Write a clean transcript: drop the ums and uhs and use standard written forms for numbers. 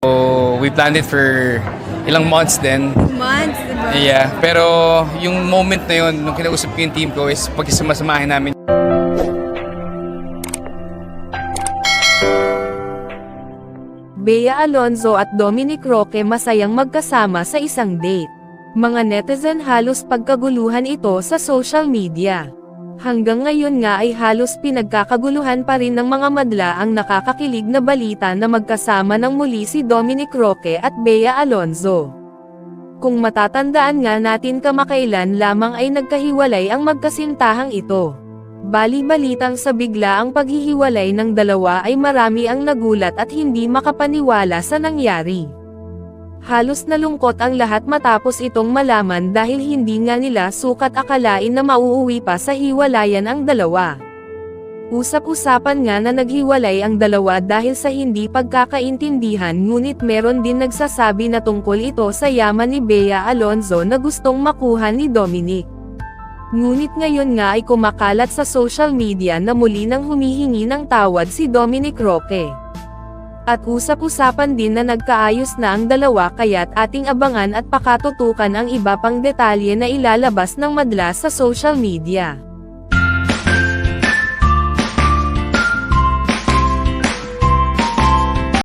So, we planned it for ilang months din. Months, diba? Yeah, pero yung moment na yun, nung kinausap ko yung team ko is pagkasama-samahin namin. Bea Alonzo at Dominic Roque masayang magkasama sa isang date. Mga netizen halos pagkaguluhan ito sa social media. Hanggang ngayon nga ay halos pinagkakaguluhan pa rin ng mga madla ang nakakakilig na balita na magkasama ng muli si Dominic Roque at Bea Alonzo. Kung matatandaan nga natin kamakailan lamang ay nagkahiwalay ang magkasintahang ito. Bali-balitang sa bigla ang paghihiwalay ng dalawa ay marami ang nagulat at hindi makapaniwala sa nangyari. Halos nalungkot ang lahat matapos itong malaman dahil hindi nga nila sukat akalain na mauuwi pa sa hiwalayan ang dalawa. Usap-usapan nga na naghiwalay ang dalawa dahil sa hindi pagkakaintindihan ngunit meron din nagsasabi na tungkol ito sa yaman ni Bea Alonzo na gustong makuha ni Dominic. Ngunit ngayon nga ay kumakalat sa social media na muli nang humihingi ng tawad si Dominic Roque. At usap-usapan din na nagkaayos na ang dalawa kaya't ating abangan at pakatutukan ang iba pang detalye na ilalabas ng madla sa social media.